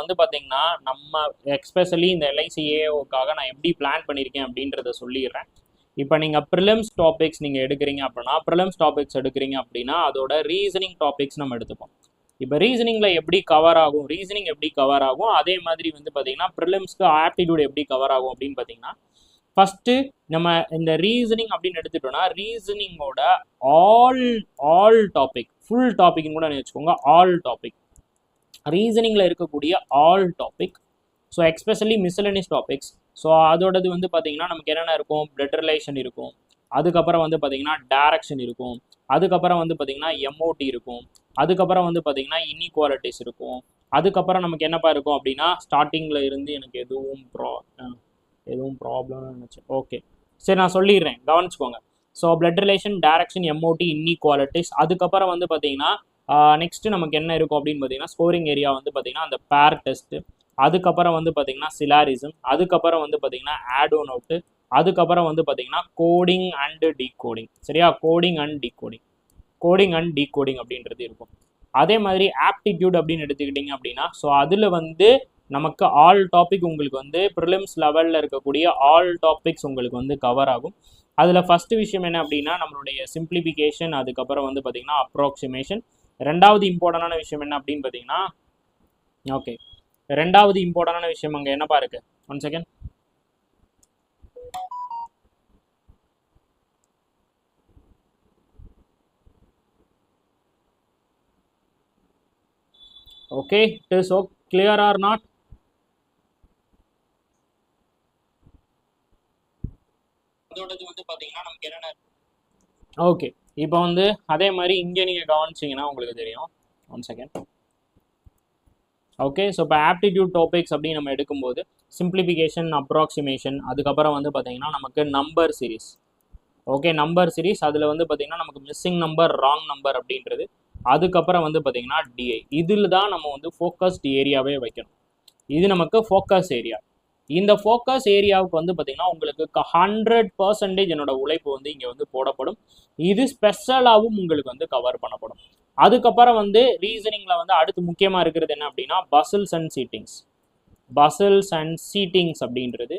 வந்து பார்த்தீங்கன்னா நம்ம எக்ஸ்பெஷலி இந்த எல்ஐசிஏஓக்காக நான் எப்படி பிளான் பண்ணியிருக்கேன் அப்படின்றத சொல்லிடுறேன். இப்போ நீங்கள் ப்ரிலிம்ஸ் டாபிக்ஸ் நீங்கள் எடுக்கிறீங்க அப்படின்னா ப்ரிலிம்ஸ் டாபிக்ஸ் எடுக்கிறீங்க அப்படின்னா அதோட ரீசனிங் டாபிக்ஸ் நம்ம எடுத்துப்போம். இப்போ ரீசனிங்கில் எப்படி கவர் ஆகும், ரீசனிங் எப்படி கவர் ஆகும், அதே மாதிரி வந்து பார்த்தீங்கன்னா ப்ரிலிம்ஸ்க்கு ஆப்டிடியூட் எப்படி கவர் ஆகும் அப்படின்னு பார்த்தீங்கன்னா ஃபஸ்ட்டு நம்ம இந்த ரீசனிங் அப்படின்னு எடுத்துட்டோம்னா ரீசனிங்கோட ஆல் டாபிக் ஃபுல் டாபிக்னு கூட வச்சுக்கோங்க. ஆல் டாபிக் ரீசனிங்கில் இருக்கக்கூடிய all topic. So especially miscellaneous topics. So அதோடது வந்து பார்த்தீங்கன்னா நமக்கு என்னென்ன இருக்கும், பிளட் ரிலேஷன் இருக்கும், அதுக்கப்புறம் வந்து பார்த்தீங்கன்னா டைரக்ஷன் இருக்கும், அதுக்கப்புறம் வந்து பார்த்தீங்கன்னா எம்ஓடி இருக்கும், அதுக்கப்புறம் வந்து பார்த்தீங்கன்னா இன்இக்வாலிட்டிஸ் இருக்கும், அதுக்கப்புறம் நமக்கு என்னப்பா இருக்கும் அப்படின்னா ஸ்டார்டிங்கில் இருந்து எனக்கு எதுவும் ப்ராப்ளம்னு நினச்சேன். ஓகே சரி நான் சொல்லிடுறேன், கவனிச்சுக்கோங்க. So blood relation, direction, MOD, inequalities, அதுக்கப்புறம் வந்து பார்த்தீங்கன்னா நெக்ஸ்ட்டு நமக்கு என்ன இருக்கும் அப்படின்னு பார்த்தீங்கன்னா ஸ்கோரிங் ஏரியா வந்து பார்த்தீங்கன்னா அந்த பேர் டெஸ்ட்டு, அதுக்கப்புறம் வந்து பார்த்தீங்கன்னா சிலாரிசம், அதுக்கப்புறம் வந்து பார்த்தீங்கன்னா ஆட் ஒன் அவுட்டு, அதுக்கப்புறம் வந்து பார்த்தீங்கன்னா கோடிங் அண்டு டீகோடிங். சரியா, கோடிங் அண்ட் டீகோடிங் அப்படின்றது இருக்கும். அதே மாதிரி ஆப்டிடியூட் அப்படின்னு எடுத்துக்கிட்டிங்க அப்படின்னா ஸோ அதில் வந்து நமக்கு ஆல் டாபிக் உங்களுக்கு வந்து ப்ரிலிம்ஸ் லெவலில் இருக்கக்கூடிய ஆல் டாபிக்ஸ் உங்களுக்கு வந்து கவர் ஆகும். அதில் ஃபஸ்ட்டு விஷயம் என்ன அப்படின்னா நம்மளுடைய சிம்பிளிஃபிகேஷன், அதுக்கப்புறம் வந்து பார்த்தீங்கன்னா அப்ராக்சிமேஷன். ரெண்டாவது இம்பார்ட்டண்டான விஷயம் என்ன அப்படின்னு பார்த்தீங்கன்னா ஓகே ரெண்டாவது இம்பார்ட்டண்டான விஷயம் அங்கே என்னப்பா இருக்கு, one second. Okay it is clear or not? Okay இப்போ வந்து அதே மாதிரி இங்கே நீங்கள் கவனிச்சிங்கன்னா உங்களுக்கு தெரியும். One second. ஓகே ஸோ இப்போ ஆப்டிடியூட் டாபிக்ஸ் அப்படின்னு நம்ம எடுக்கும்போது சிம்பிளிஃபிகேஷன், அப்ராக்சிமேஷன், அதுக்கப்புறம் வந்து பார்த்தீங்கன்னா நமக்கு number series. Okay number series அதில் வந்து பார்த்தீங்கன்னா நமக்கு மிஸ்ஸிங் நம்பர், ராங் நம்பர் அப்படின்றது, அதுக்கப்புறம் வந்து பார்த்தீங்கன்னா டிஐ. இதில் தான் நம்ம வந்து ஃபோக்கஸ்ட் ஏரியாவே வைக்கணும். இது நமக்கு ஃபோக்கஸ் ஏரியா. இந்த ஃபோக்கஸ் ஏரியாவுக்கு வந்து பார்த்தீங்கன்னா உங்களுக்கு 100% என்னோட உழைப்பு வந்து இங்கே வந்து போடப்படும். இது ஸ்பெஷலாகவும் உங்களுக்கு வந்து கவர் பண்ணப்படும். அதுக்கப்புறம் வந்து ரீசனிங்கில் வந்து அடுத்து முக்கியமாக இருக்கிறது என்ன அப்படின்னா பசில்ஸ் அண்ட் சீட்டிங்ஸ் அப்படின்றது.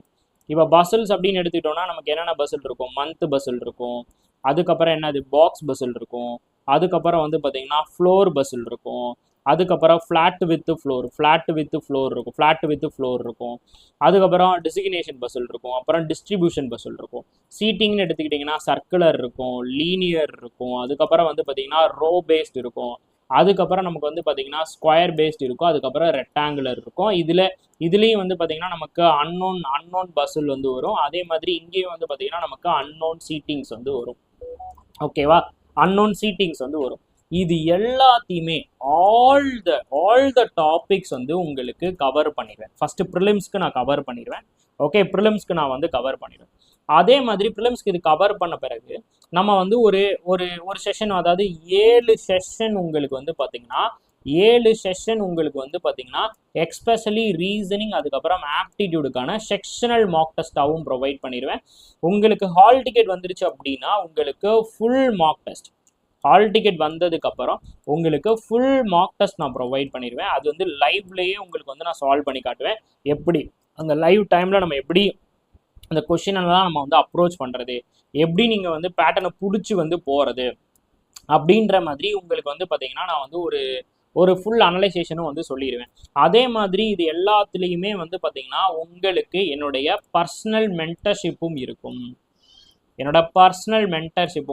இப்போ பசில்ஸ் அப்படின்னு எடுத்துக்கிட்டோம்னா நமக்கு என்னென்ன பசில் இருக்கும், மந்த் பசில் இருக்கும், அதுக்கப்புறம் என்னது பாக்ஸ் பசில் இருக்கும், அதுக்கப்புறம் வந்து பார்த்தீங்கன்னா ஃப்ளோர் பசில் இருக்கும், அதுக்கப்புறம் ஃப்ளாட் வித் ஃப்ளோர் இருக்கும், அதுக்கப்புறம் டிசிக்னேஷன் பசில் இருக்கும், அப்புறம் டிஸ்ட்ரிபியூஷன் பசில் இருக்கும். சீட்டிங்னு எடுத்துக்கிட்டிங்கன்னா சர்க்குலர் இருக்கும், லீனியர் இருக்கும், அதுக்கப்புறம் வந்து பார்த்தீங்கன்னா ரோ பேஸ்ட் இருக்கும், அதுக்கப்புறம் நமக்கு வந்து பார்த்தீங்கன்னா ஸ்கொயர் பேஸ்ட் இருக்கும், அதுக்கப்புறம் ரெக்டாங்குலர் இருக்கும். இதுலேயும் வந்து பார்த்தீங்கன்னா நமக்கு அன்னோன் பசில் வந்து வரும். அதே மாதிரி இங்கேயும் வந்து பார்த்தீங்கன்னா நமக்கு அன்னோன் சீட்டிங்ஸ் வந்து வரும். ஓகேவா, அன்னோன் சீட்டிங்ஸ் வந்து வரும். இது எல்லாத்தையுமே ஆல் த டாபிக்ஸ் வந்து உங்களுக்கு கவர் பண்ணிடுவேன். ஃபஸ்ட்டு ப்ரிலிம்ஸ்க்கு நான் கவர் பண்ணிடுவேன். ஓகே ப்ரிலிம்ஸ்க்கு நான் வந்து கவர் பண்ணிடுவேன். அதே மாதிரி ப்ரிலிம்ஸ்க்கு இது கவர் பண்ண பிறகு நம்ம வந்து ஒரு ஒரு செஷன், அதாவது 7 செஷன் உங்களுக்கு வந்து பார்த்தீங்கன்னா 7 செஷன் உங்களுக்கு வந்து பார்த்தீங்கன்னா எக்ஸ்பெஷலி ரீசனிங், அதுக்கப்புறம் ஆப்டிடியூடுக்கான செக்ஷனல் மார்க் டெஸ்ட்டாகவும் ப்ரொவைட் பண்ணிடுவேன். உங்களுக்கு ஹால் டிக்கெட் வந்துருச்சு அப்படின்னா உங்களுக்கு full mark test, hall ticket வந்ததுக்கப்புறம் உங்களுக்கு ஃபுல் மார்க் டெஸ்ட் நான் ப்ரொவைட் பண்ணிடுவேன். அது வந்து லைவ்லேயே உங்களுக்கு வந்து நான் சால்வ் பண்ணி காட்டுவேன். எப்படி அந்த லைவ் டைமில் நம்ம எப்படி அந்த கொஷினெல்லாம் நம்ம வந்து அப்ரோச் பண்ணுறது, எப்படி நீங்கள் வந்து பேட்டர்னை பிடிச்சி வந்து போகிறது அப்படின்ற மாதிரி உங்களுக்கு வந்து பார்த்தீங்கன்னா நான் வந்து ஒரு ஃபுல் அனலைசேஷனும் வந்து சொல்லிடுவேன். அதே மாதிரி இது எல்லாத்துலேயுமே வந்து பார்த்தீங்கன்னா உங்களுக்கு என்னுடைய பர்சனல் மென்டர்ஷிப்பும் இருக்கும். என்னோட பர்சனல் மென்டர்ஷிப்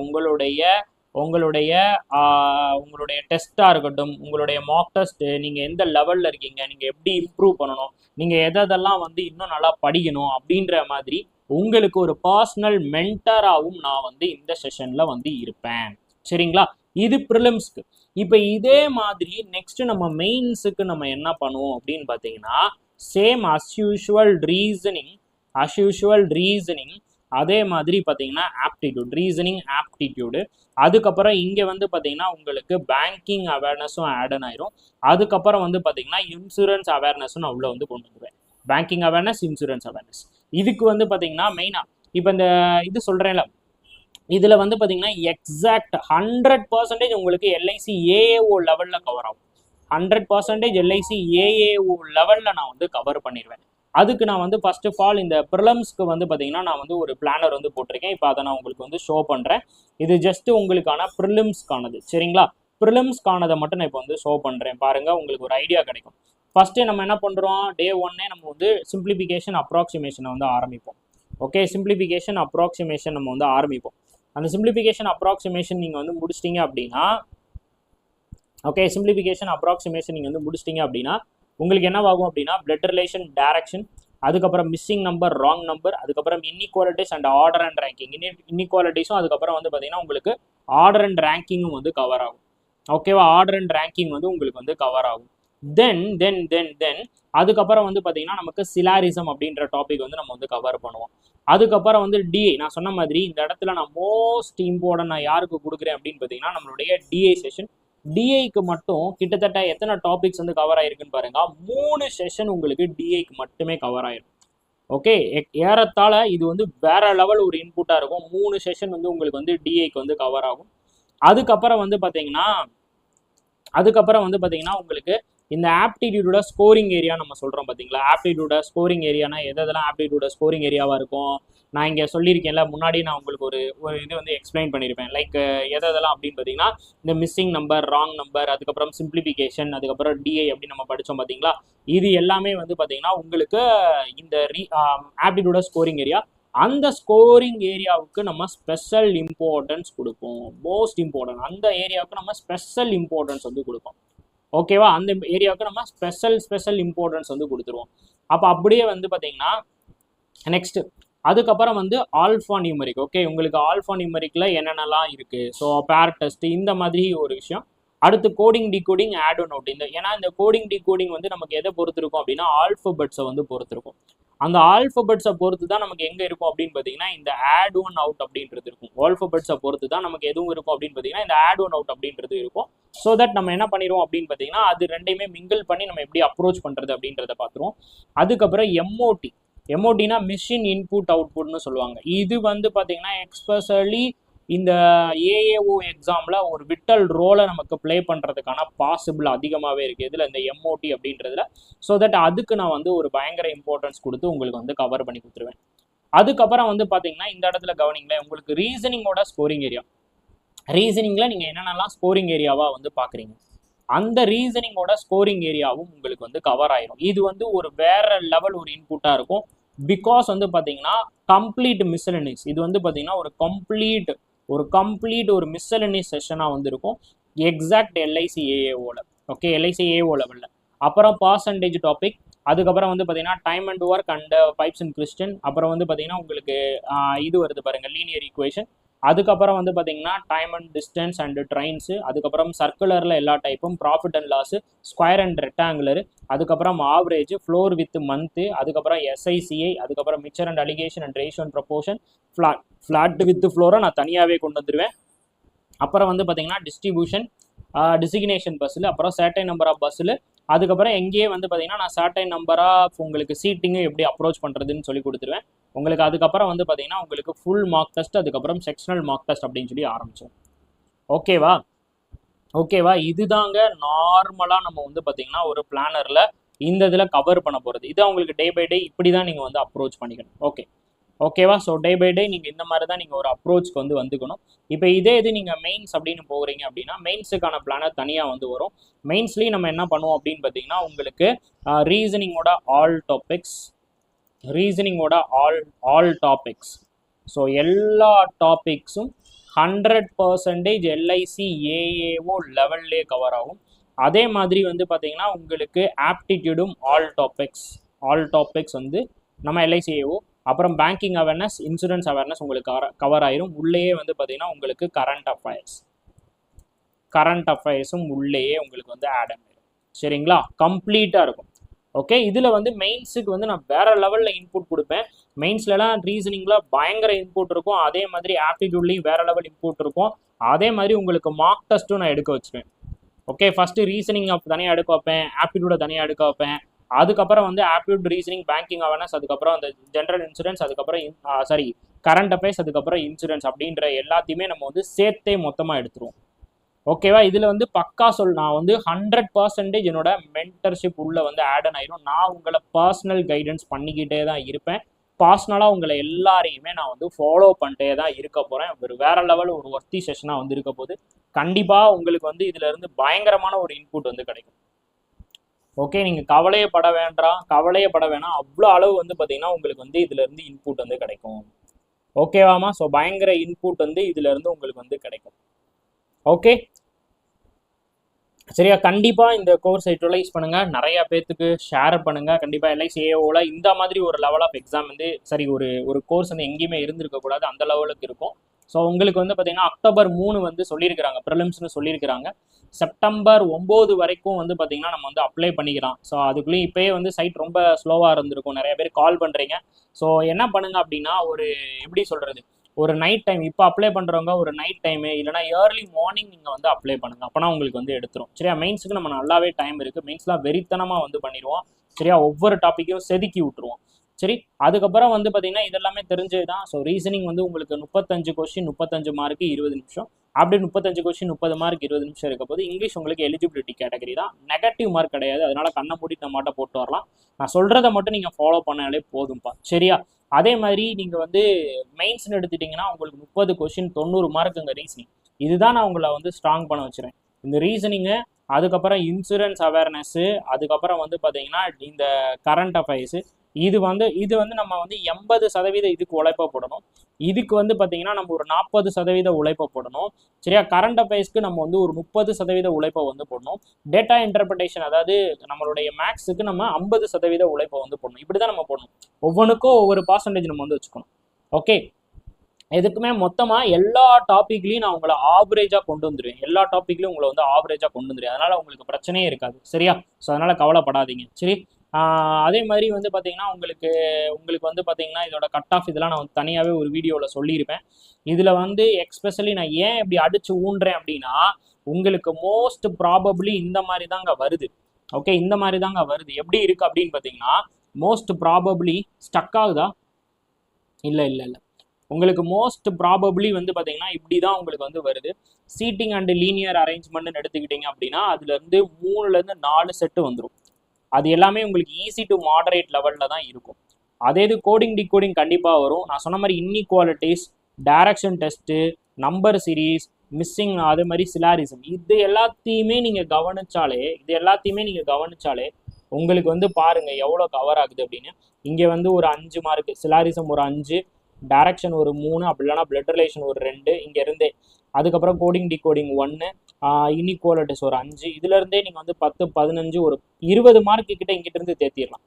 உங்களுடைய டெஸ்ட்டாக இருக்கட்டும், உங்களுடைய மார்க் டெஸ்ட்டு, நீங்கள் எந்த லெவலில் இருக்கீங்க, நீங்கள் எப்படி இம்ப்ரூவ் பண்ணணும், நீங்கள் எதெல்லாம் வந்து இன்னும் நல்லா படிக்கணும் அப்படின்ற மாதிரி உங்களுக்கு ஒரு பர்சனல் மென்டராகவும் நான் வந்து இந்த செஷனில் வந்து இருப்பேன். சரிங்களா, இது ப்ரிலிம்ஸ்க்கு. இப்போ இதே மாதிரி நெக்ஸ்ட்டு நம்ம மெயின்ஸுக்கு நம்ம என்ன பண்ணுவோம் அப்படின்னு பார்த்தீங்கன்னா சேம் அஸ் யூஷுவல் ரீசனிங், அதே மாதிரி பார்த்தீங்கன்னா ஆப்டிடியூடு, அதுக்கப்புறம் இங்கே வந்து பார்த்தீங்கன்னா உங்களுக்கு பேங்கிங் அவேர்னஸும் ஆட் ஆயிரும். அதுக்கப்புறம் வந்து பார்த்தீங்கன்னா இன்சூரன்ஸ் அவேர்னஸும் நான் உள்ள வந்து கொண்டு வந்துடுவேன். Banking awareness, insurance awareness. இதுக்கு வந்து பார்த்தீங்கன்னா மெயினாக இப்போ இந்த இது சொல்கிறேன்ல, இதில் வந்து பார்த்தீங்கன்னா எக்ஸாக்ட் 100% உங்களுக்கு எல்ஐசி ஏஏஓ லெவலில் கவர் ஆகும். 100% எல்ஐசி ஏஏஓ லெவலில் நான் வந்து கவர் பண்ணிடுவேன். அதுக்கு நான் வந்து ஃபர்ஸ்ட் ஆஃப் ஆல் இந்த ப்ரிலிம்ஸ்க்கு வந்து பார்த்தீங்கன்னா நான் வந்து ஒரு பிளானர் வந்து போட்டிருக்கேன். இப்போ அதை நான் உங்களுக்கு வந்து ஷோ பண்ணுறேன். இது ஜஸ்ட் உங்களுக்கான ப்ரிலிம்ஸ்க்கானது, சரிங்களா? ப்ரிலிம்ஸ்க்கானதை மட்டும் நான் இப்போ வந்து ஷோ பண்ணுறேன். பாருங்கள், உங்களுக்கு ஒரு ஐடியா கிடைக்கும். ஃபஸ்ட்டு நம்ம என்ன பண்ணுறோம், டே 1 நம்ம வந்து சிம்பிளிஃபிகேஷன் அப்ராக்சிமேஷனை வந்து ஆரம்பிப்போம். ஓகே, சிம்பிளிஃபிகேஷன் அப்ராக்சிமேஷன் நம்ம வந்து ஆரம்பிப்போம். அந்த சிம்பிளிஃபிகேஷன் அப்ராக்சிமேஷன் நீங்கள் வந்து முடிச்சிட்டிங்க அப்படின்னா, ஓகே, சிம்பிளிஃபிகேஷன் அப்ராக்சிமேஷன் நீங்கள் வந்து முடிச்சிட்டிங்க அப்படின்னா உங்களுக்கு என்னவாகும் அப்படின்னா, பிளட் ரிலேஷன், டைரக்ஷன், அதுக்கப்புறம் மிஸ்ஸிங் நம்பர், ராங் நம்பர், அதுக்கப்புறம் inequalities and order and ranking. இன்இக்வாலிட்டிஸும் அதுக்கப்புறம் வந்து பார்த்தீங்கன்னா உங்களுக்கு ஆர்டர் அண்ட் ரேங்கிங்கும் வந்து கவர் ஆகும். ஓகேவா? ஆர்டர் அண்ட் ரேங்கிங் வந்து உங்களுக்கு வந்து கவர் ஆகும். தென் அதுக்கப்புறம் வந்து பார்த்தீங்கன்னா நமக்கு சிலாரிசம் அப்படின்ற டாபிக் வந்து நம்ம வந்து கவர் பண்ணுவோம். அதுக்கப்புறம் வந்து டிஐ. நான் சொன்ன மாதிரி இந்த இடத்துல நான் மோஸ்ட் இம்பார்ட்டன்ட் நான் யாருக்கு கொடுக்குறேன் அப்படின்னு பார்த்தீங்கன்னா நம்மளுடைய டிஐ செஷன். டிஐக்கு மட்டும் கிட்டத்தட்ட எத்தனை டாபிக்ஸ் வந்து கவர் ஆயிருக்குன்னு பாருங்க. 3 செஷன் உங்களுக்கு டிஐக்கு மட்டுமே கவர் ஆயிரும். ஓகே, ஏறத்தாழ இது வந்து வேற லெவல் ஒரு இன்புட்டா இருக்கும். 3 செஷன் வந்து உங்களுக்கு வந்து டிஐக்கு வந்து கவர் ஆகும். அதுக்கப்புறம் வந்து பார்த்தீங்கன்னா உங்களுக்கு இந்த ஆப்டிடியூடோட ஸ்கோரிங் ஏரியா நம்ம சொல்கிறோம் பார்த்தீங்களா? ஆப்டிடியூட ஸ்கோரிங் ஏரியானா எதெல்லாம் ஆப்டிடியூட ஸ்கோரிங் ஏரியாவாக இருக்கும் நான் இங்கே சொல்லியிருக்கேன்ல, முன்னாடி நான் உங்களுக்கு ஒரு இது வந்து எக்ஸ்பிளைன் பண்ணியிருப்பேன். லைக் எதெல்லாம் அப்படின்னு பார்த்தீங்கன்னா இந்த மிஸ்ஸிங் நம்பர், ராங் நம்பர், அதுக்கப்புறம் சிம்பிளிஃபிகேஷன், அதுக்கப்புறம் டிஐ அப்படின்னு நம்ம படித்தோம் பார்த்தீங்களா? இது எல்லாமே வந்து பார்த்தீங்கன்னா உங்களுக்கு இந்த ஆப்டிடியூட ஸ்கோரிங் ஏரியா. அந்த ஸ்கோரிங் ஏரியாவுக்கு நம்ம ஸ்பெஷல் இம்பார்ட்டன்ஸ் கொடுப்போம். மோஸ்ட் இம்பார்ட்டன்ட் அந்த ஏரியாவுக்கு நம்ம ஸ்பெஷல் இம்பார்ட்டன்ஸ் வந்து கொடுப்போம். ஓகேவா? அந்த ஏரியாவுக்கு நம்ம ஸ்பெஷல் இம்பார்ட்டன்ஸ் வந்து கொடுத்துருவோம். அப்போ அப்படியே வந்து பார்த்தீங்கன்னா நெக்ஸ்ட் அதுக்கப்புறம் வந்து ஆல்ஃபா நியூமரிக். ஓகே, உங்களுக்கு ஆல்ஃபா நியூமரிக்கில் என்னென்னலாம் இருக்குது, ஸோ பேர் டெஸ்ட், இந்த மாதிரி ஒரு விஷயம். அடுத்து coding decoding, odd one out. ஏன்னா இந்த கோடிங் டிகோடிங் வந்து நமக்கு எதை பொறுத்து இருக்கும் அப்படின்னா ஆல்ஃபபெட்ஸை வந்து பொறுத்து இருக்கும். அந்த ஆல்ஃபபெட்ஸை பொறுத்து தான் நமக்கு எங்கே இருக்கும் அப்படின்னு பார்த்தீங்கன்னா இந்த ஆட் ஒன் அவுட் அப்படின்றது இருக்கும். ஆல்ஃபபெட்ஸை பொறுத்து தான் நமக்கு எதுவும் இருக்கும் அப்படின்னு பார்த்தீங்கன்னா இந்த ஆட் ஒன் அவுட் அப்படின்றது இருக்கும். ஸோ தட் நம்ம என்ன பண்ணிடுவோம் அப்படின்னு பார்த்தீங்கன்னா அது ரெண்டையுமே மிங்கிள் பண்ணி நம்ம எப்படி அப்ரோச் பண்ணுறது அப்படின்றத பார்த்துருவோம். அதுக்கப்புறம் எம்ஓடினா மிஷின் இன்புட் அவுட்புட்னு சொல்லுவாங்க. இது வந்து பார்த்தீங்கன்னா எக்ஸ்பெஷலி இந்த ஏஏஓ எக்ஸாமில் ஒரு விட்டல் ரோலை நமக்கு ப்ளே பண்ணுறதுக்கான பாசிபிள் அதிகமாகவே இருக்குது இதில் இந்த எம்ஓடி அப்படின்றதுல. ஸோ தட் அதுக்கு நான் வந்து ஒரு பயங்கர இம்பார்ட்டன்ஸ் கொடுத்து உங்களுக்கு வந்து கவர் பண்ணி கொடுத்துருவேன். அதுக்கப்புறம் வந்து பார்த்தீங்கன்னா இந்த இடத்துல கவனிங்களேன், உங்களுக்கு ரீசனிங்கோட ஸ்கோரிங் ஏரியா. ரீசனிங்கில் நீங்கள் என்னென்னலாம் ஸ்கோரிங் ஏரியாவாக வந்து பார்க்குறீங்க, அந்த ரீசனிங்கோட ஸ்கோரிங் ஏரியாவும் உங்களுக்கு வந்து கவர் ஆயிரும். இது வந்து ஒரு வேற லெவல் ஒரு இன்புட்டாக இருக்கும். பிகாஸ் வந்து பார்த்தீங்கன்னா கம்ப்ளீட் மிஸ்செலனிஸ். இது வந்து பார்த்தீங்கன்னா ஒரு கம்ப்ளீட் ஒரு மிஸ்செலனிஸ் செஷனாக வந்து இருக்கும் எக்ஸாக்ட் எல்ஐசி ஏஏஓல. ஓகே, எல்ஐசி ஏஓ லெவலில். அப்புறம் பர்சன்டேஜ் டாபிக், அதுக்கப்புறம் வந்து பார்த்தீங்கன்னா time and work and pipes and கிறிஸ்டன். அப்புறம் வந்து பார்த்தீங்கன்னா உங்களுக்கு இது வருது பாருங்கள், லீனியர் ஈக்குவேஷன். அதுக்கப்புறம் வந்து பார்த்தீங்கன்னா time and distance and trains. அதுக்கப்புறம் சர்க்குலரில் எல்லா டைப்பும், profit and loss, square and rectangular, அதுக்கப்புறம் ஆவரேஜ், ஃப்ளோர் வித் மந்த்து, அதுக்கப்புறம் எஸ்ஐசிஐ, அதுக்கப்புறம் mixture and alligation and ratio and proportion, ஃப்ளாட் வித் ஃப்ளோரை நான் தனியாகவே கொண்டு வந்துடுவேன். அப்புறம் வந்து பார்த்தீங்கன்னா டிஸ்ட்ரிபியூஷன், டிசிக்னேஷன் பஸ்ஸில், அப்புறம் சர்டைன் நம்பர் ஆஃப் பஸ்ஸில். அதுக்கப்புறம் எங்கேயே வந்து பார்த்தீங்கன்னா நான் சர்டைன் நம்பர் ஆஃப் உங்களுக்கு சீட்டிங்கு எப்படி அப்ரோச் பண்ணுறதுன்னு சொல்லி கொடுத்துருவேன் உங்களுக்கு. அதுக்கப்புறம் வந்து பார்த்தீங்கன்னா உங்களுக்கு ஃபுல் மார்க் டெஸ்ட், அதுக்கப்புறம் செக்ஷனல் மார்க் டெஸ்ட் அப்படின்னு சொல்லி ஆரம்பிச்சோம். ஓகேவா? இதுதாங்க நார்மலாக நம்ம வந்து பார்த்தீங்கன்னா ஒரு பிளானரில் இந்த இதில் கவர் பண்ண போகிறது. இது உங்களுக்கு டே பை டே இப்படி தான் நீங்கள் வந்து அப்ரோச் பண்ணிக்கணும். ஓகேவா? ஸோ டே பை டே நீங்கள் இந்த மாதிரி தான் நீங்கள் ஒரு அப்ரோச்சுக்கு வந்து வந்துக்கணும். இப்போ இதே இது நீங்கள் மெயின்ஸ் அப்படின்னு போகிறீங்க அப்படின்னா மெயின்ஸுக்கான பிளானர் தனியாக வந்து வரும். மெயின்ஸ்லேயும் நம்ம என்ன பண்ணுவோம் அப்படின்னு பார்த்தீங்கன்னா உங்களுக்கு ரீசனிங்கோட ஆல் டாபிக்ஸ், ஸோ எல்லா டாபிக்ஸும் 100% எல்ஐசி ஏஏஓ லெவல்லே கவர் ஆகும். அதே மாதிரி வந்து பார்த்தீங்கன்னா உங்களுக்கு ஆப்டிடியூடும் ஆல் டாபிக்ஸ் வந்து நம்ம எல்ஐசி ஏஓ. அப்புறம் பேங்கிங் அவேர்னஸ், இன்சூரன்ஸ் அவேர்னஸ் உங்களுக்கு கவர் ஆயிரும். உள்ளேயே வந்து பார்த்தீங்கன்னா உங்களுக்கு கரண்ட் அஃபேர்ஸும் உள்ளேயே உங்களுக்கு வந்து ஆட் ஆகிடும். சரிங்களா? கம்ப்ளீட்டாக இருக்கும். ஓகே, இதில் வந்து மெயின்ஸுக்கு வந்து நான் வேற லெவலில் இன்புட் கொடுப்பேன். மெயின்ஸ்லாம் ரீசனிங்கில் பயங்கர இன்புட் இருக்கும். அதே மாதிரி ஆப்டிடியூட்லேயும் வேற லெவல் இன்புட் இருக்கும். அதே மாதிரி உங்களுக்கு மார்க் டெஸ்ட்டும் நான் எடுக்க வச்சுப்பேன். ஓகே, ஃபஸ்ட்டு ரீசனிங் தனியாக எடுக்க வைப்பேன், ஆப்டிடியூடை தனியாக எடுக்க வைப்பேன். அதுக்கப்புறம் வந்து ஆப்டிடியூட், ரீசனிங், பேங்கிங் அவேர்னஸ், அதுக்கப்புறம் அந்த ஜென்ரல் இன்சூரன்ஸ், அதுக்கப்புறம் கரண்ட் அஃபேர்ஸ், அதுக்கப்புறம் இன்சூரன்ஸ் அப்படின்ற எல்லாத்தையுமே நம்ம வந்து சேர்த்தே மொத்தமாக எடுத்துருவோம். ஓகேவா? இதில் வந்து பக்கா நான் வந்து 100% என்னோட மென்டர்ஷிப் உள்ள வந்து ஆட் ஆயிரும். நான் உங்களை பர்சனல் கைடன்ஸ் பண்ணிக்கிட்டே தான் இருப்பேன். பர்சனலாக உங்களை எல்லாரையுமே நான் வந்து ஃபாலோ பண்ணிட்டே தான் இருக்க போகிறேன். ஒரு வேற லெவல் ஒரு ஒர்த்தி செஷனாக வந்து இருக்க போது. கண்டிப்பாக உங்களுக்கு வந்து இதுல இருந்து பயங்கரமான ஒரு இன்புட் வந்து கிடைக்கும். ஓகே, நீங்கள் கவலையப்பட வேணாம். அவ்வளோ அளவு வந்து பார்த்தீங்கன்னா உங்களுக்கு வந்து இதுல இருந்து இன்புட் வந்து கிடைக்கும். ஓகேவாமா? ஸோ பயங்கர இன்புட் வந்து இதுல இருந்து உங்களுக்கு வந்து கிடைக்கும். ஓகே சரியா? கண்டிப்பாக இந்த கோர்ஸை யூட்டிலைஸ் பண்ணுங்கள், நிறையா பேர்த்துக்கு ஷேர் பண்ணுங்கள். கண்டிப்பாக LICAOவில் இந்த மாதிரி ஒரு லெவல் ஆஃப் எக்ஸாம் வந்து சரி ஒரு கோர்ஸ் வந்து எங்கேயுமே இருந்திருக்கக்கூடாது, அந்த லெவலுக்கு இருக்கும். ஸோ உங்களுக்கு வந்து பார்த்தீங்கன்னா அக்டோபர் 3 வந்து சொல்லியிருக்கிறாங்க, ப்ரிலிம்ஸ்னு சொல்லியிருக்கிறாங்க. செப்டம்பர் 9 வரைக்கும் வந்து பார்த்தீங்கன்னா நம்ம வந்து அப்ளை பண்ணிக்கலாம். ஸோ அதுக்குள்ளேயும் இப்போயே வந்து சைட் ரொம்ப ஸ்லோவாக இருந்திருக்கும், நிறைய பேர் கால் பண்ணுறீங்க. ஸோ என்ன பண்ணுங்க அப்படின்னா, ஒரு எப்படி சொல்கிறது, ஒரு நைட் டைம் இப்போ அப்ளை பண்ணுறவங்க ஒரு நைட் டைமு இல்லைனா ஏர்லி மார்னிங் நீங்கள் வந்து அப்ளை பண்ணுங்கள். அப்போனா உங்களுக்கு வந்து எடுத்துரும். சரியா? மெயின்ஸுக்கு நம்ம நல்லாவே டைம் இருக்குது. மெயின்ஸ்லாம் வெறித்தனமாக வந்து பண்ணிடுவோம். சரியா? ஒவ்வொரு டாப்பிக்கையும் செதுக்கி விட்டுருவோம். சரி, அதுக்கப்புறம் வந்து பார்த்தீங்கன்னா இதெல்லாமே தெரிஞ்சது தான். ஸோ ரீசனிங் வந்து உங்களுக்கு 35 கொஸ்டின் 35 மார்க்கு 20 நிமிஷம். அப்படி 35 கொஸ்டின் 30 மார்க் 20 நிமிஷம் இருக்க போது. இங்கிலீஷ் உங்களுக்கு எலிஜிபிலிட்டி கேட்டகரி தான், நெகட்டிவ் மார்க் கிடையாது. அதனால கண்ணை மூடிட்டு நம்ம மாட்ட போட்டு வரலாம். நான் சொல்கிறத மட்டும் நீங்கள் ஃபாலோ பண்ணாலே போதும்பா. சரியா? அதே மாதிரி நீங்கள் வந்து மெயின்ஸ்னு எடுத்துட்டிங்கன்னா உங்களுக்கு 30 கொஸ்டின் 90 மார்க்குங்க ரீசனிங். இதுதான் நான் உங்களை வந்து ஸ்ட்ராங் பண்ண வச்சுருவேன். இந்த ரீசனிங்கு, அதுக்கப்புறம் இன்சூரன்ஸ் அவேர்னஸ்ஸு, அதுக்கப்புறம் வந்து பார்த்தீங்கன்னா இந்த கரண்ட் அஃபேர்ஸு, இது வந்து நம்ம வந்து 80% இதுக்கு உழைப்ப போடணும். இதுக்கு வந்து பார்த்தீங்கன்னா நம்ம ஒரு 40% உழைப்ப போடணும். சரியா? கரண்ட் அஃபேர்ஸ்க்கு நம்ம வந்து ஒரு 30% உழைப்பை வந்து போடணும். டேட்டா இன்டர்பிரேஷன், அதாவது நம்மளுடைய மேக்ஸுக்கு நம்ம 50% உழைப்பை வந்து போடணும். இப்படி தான் நம்ம போடணும். ஒவ்வொன்றுக்கும் ஒவ்வொரு பர்சன்டேஜ் நம்ம வந்து வச்சுக்கணும். ஓகே, எதுக்குமே மொத்தமாக எல்லா டாப்பிக்லையும் நான் உங்களை ஆவரேஜாக கொண்டு வந்துடுவேன். எல்லா டாப்பிக்லையும் உங்களை வந்து ஆவரேஜாக கொண்டு வந்துடுவேன். அதனால் உங்களுக்கு பிரச்சனையே இருக்காது. சரியா? ஸோ அதனால் கவலைப்படாதீங்க. சரி, அதே மாதிரி வந்து பார்த்தீங்கன்னா உங்களுக்கு வந்து பார்த்தீங்கன்னா இதோட கட் ஆஃப் இதெல்லாம் நான் வந்து தனியாகவே ஒரு வீடியோவில் சொல்லியிருப்பேன். இதில் வந்து எக்ஸ்பெஷலி நான் ஏன் இப்படி அடித்து ஊன்றேன் அப்படின்னா, உங்களுக்கு மோஸ்ட் ப்ராபப்ளி இந்த மாதிரி தாங்க வருது. ஓகே, இந்த மாதிரி தாங்க வருது. எப்படி இருக்குது அப்படின்னு பார்த்தீங்கன்னா, மோஸ்ட் ப்ராபப்ளி ஸ்டக் ஆகுதா? இல்லை இல்லை இல்லை, உங்களுக்கு மோஸ்ட் ப்ராபப்ளி வந்து பார்த்தீங்கன்னா இப்படி தான் உங்களுக்கு வந்து வருது. சீட்டிங் அண்ட் லீனியர் அரேஞ்ச்மெண்ட்னு எடுத்துக்கிட்டிங்க அப்படின்னா அதுலேருந்து 3லேருந்து 4 செட்டு வந்துடும். அது எல்லாமே உங்களுக்கு ஈஸி டு மாடரேட் லெவலில் தான் இருக்கும். அதே இது கோடிங் டிகோடிங் கண்டிப்பாக வரும். நான் சொன்ன மாதிரி inequalities, direction test, number series, missing, அதே மாதிரி சிலாரிசம், இது எல்லாத்தையுமே நீங்கள் கவனிச்சாலே உங்களுக்கு வந்து பாருங்கள் எவ்வளோ கவர் ஆகுது அப்படின்னு. இங்கே வந்து ஒரு 5 மார்க்கு, சிலாரிசம் ஒரு 5, டைரக்ஷன் ஒரு 3, அப்படி இல்லைனா பிளட் ரிலேஷன் ஒரு 2 இங்கேருந்தே. அதுக்கப்புறம் கோடிங் டிகோடிங் 1, இன்இக்வாலிட்டிஸ் ஒரு 5. இதுலேருந்தே நீங்கள் வந்து 10, 15, ஒரு 20 மார்க்கு கிட்ட இங்கிட்டிருந்து தேத்திடலாம்.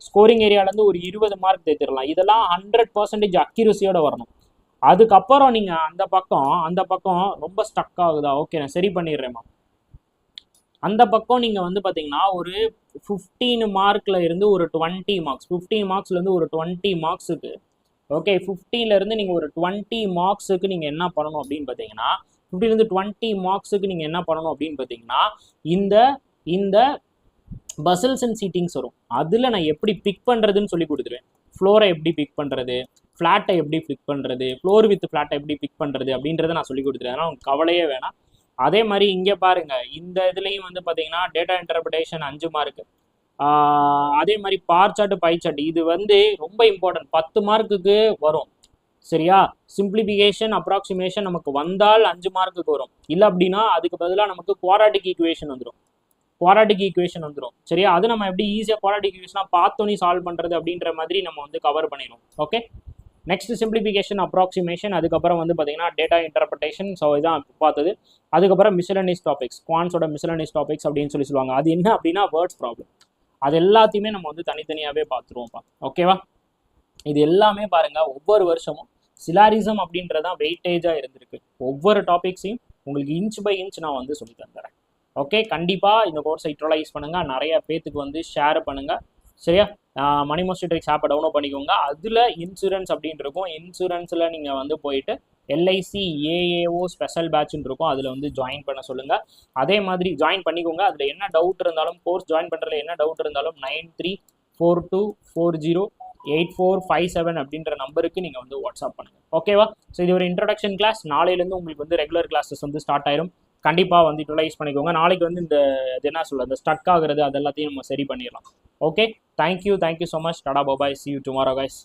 ஸ்கோரிங் ஏரியாவிலேருந்து ஒரு 20 மார்க் தேத்திடலாம். இதெல்லாம் 100% அக்யூரஸியோட வரணும். அதுக்கப்புறம் நீங்கள் அந்த பக்கம் ரொம்ப ஸ்டக் ஆகுதா? ஓகே, நான் சரி பண்ணிடுறேம்மா. அந்த பக்கம் நீங்கள் வந்து பார்த்தீங்கன்னா ஒரு 15 மார்க்கில் இருந்து ஒரு 20 மார்க்ஸ், 15 மார்க்ஸ்லேருந்து ஒரு 20 மார்க்ஸுக்கு, ஓகே, 15லேருந்து நீங்கள் ஒரு 20 மார்க்ஸுக்கு நீங்கள் என்ன பண்ணணும் அப்படின்னு பார்த்தீங்கன்னா, 15லேருந்து 20 மார்க்ஸுக்கு நீங்கள் என்ன பண்ணணும் அப்படின்னு பார்த்தீங்கன்னா, இந்த பசில்ஸ் அண்ட் சீட்டிங்ஸ் வரும். அதில் நான் எப்படி பிக் பண்ணுறதுன்னு சொல்லி கொடுத்துருவேன். ஃப்ளோரை எப்படி பிக் பண்ணுறது, ஃப்ளாட்டை எப்படி பிக் பண்ணுறது, ஃப்ளோர் வித் ஃப்ளாட்டை எப்படி பிக் பண்ணுறது அப்படின்றத நான் சொல்லி கொடுத்துருவேன். அதனால் உங்களுக்கு கவலையே வேணாம். அதே மாதிரி இங்கே பாருங்கள், இந்த இதுலேயும் வந்து பார்த்தீங்கன்னா டேட்டா இன்டர்பிரேஷன் 5 மார்க்கு. அதே மாதிரி பார் சார்ட், பை சார்ட், இது வந்து ரொம்ப இம்பார்ட்டன்ட், 10 மார்க்குக்கு வரும். சரியா? சிம்பிளிஃபிகேஷன், அப்ராக்சிமேஷன் நமக்கு வந்தால் 5 மார்க்குக்கு வரும். இல்லை அப்படின்னா அதுக்கு பதிலாக நமக்கு குவாட்ராட்டிக் ஈக்குவேஷன் வந்துடும். சரியா? அது நம்ம எப்படி ஈஸியாக குவாட்ராட்டிக் ஈக்குவேஷனாக பார்த்தோன்னே சால்வ் பண்ணுறது அப்படின்ற மாதிரி நம்ம வந்து கவர் பண்ணிடுவோம். ஓகே, நெக்ஸ்ட் சிம்பிளிஃபிகேஷன், அப்ராக்சிமேஷன், அதுக்கப்புறம் வந்து பார்த்தீங்கன்னா டேட்டா இன்டர்பிரேஷன். ஸோ இதான் பார்த்தது. அதுக்கப்புறம் மிஸ்லனியஸ் டாபிக்ஸ், குவான்ஸோட மிஸ்லனியஸ் டாபிக்ஸ் அப்படின்னு சொல்லுவாங்க. அது என்ன அப்படின்னா வேர்ட்ஸ் ப்ராப்ளம். அது எல்லாத்தையுமே நம்ம வந்து தனித்தனியாகவே பார்த்துருவோம்ப்பா. ஓகேவா? இது எல்லாமே பாருங்கள், ஒவ்வொரு வருஷமும் சிலாரிசம் அப்படின்றதான் வெயிட்டேஜாக இருந்திருக்கு. ஒவ்வொரு டாபிக்ஸையும் உங்களுக்கு இன்ச் பை இன்ச் நான் வந்து சொல்லி தந்துடுறேன். ஓகே, கண்டிப்பாக இந்த கோர்ஸை யூட்டிலைஸ் பண்ணுங்கள், நிறைய பேத்துக்கு வந்து ஷேர் பண்ணுங்கள். சரியா? மணி மோஸ்ட் ட்ரிக்ஸ் ஆப்பை டவுன்லோட் பண்ணிக்கோங்க. அதில் இன்சூரன்ஸ் அப்படின்னு இருக்கும். இன்சூரன்ஸில் நீங்கள் வந்து போயிட்டு LIC AAO ஸ்பெஷல் பேட்ச்னு இருக்கும், அதில் வந்து ஜாயின் பண்ண சொல்லுங்கள். அதே மாதிரி ஜாயின் பண்ணிக்கோங்க. அதில் என்ன டவுட் இருந்தாலும், கோர்ஸ் ஜாயின் பண்ணுறதுல என்ன டவுட் இருந்தாலும் 9342408457 அப்படின்ற நம்பருக்கு நீங்கள் வந்து வாட்ஸ்அப் பண்ணுங்கள். ஓகேவா? ஸோ இது ஒரு இன்ட்ரடக்ஷன் கிளாஸ். நாளையிலேருந்து உங்களுக்கு வந்து ரெகுலர் கிளாஸஸ் வந்து ஸ்டார்ட் ஆயிரும். கண்டிப்பாக வந்து யூட்டிலைஸ் பண்ணிக்கோங்க. நாளைக்கு வந்து இந்த இது என்ன சொல்ல இந்த ஸ்டக் ஆகுறது அது எல்லாத்தையும் நம்ம சரி பண்ணிடலாம். Okay, thank you so much. டாடா பாபாய், see you tomorrow guys.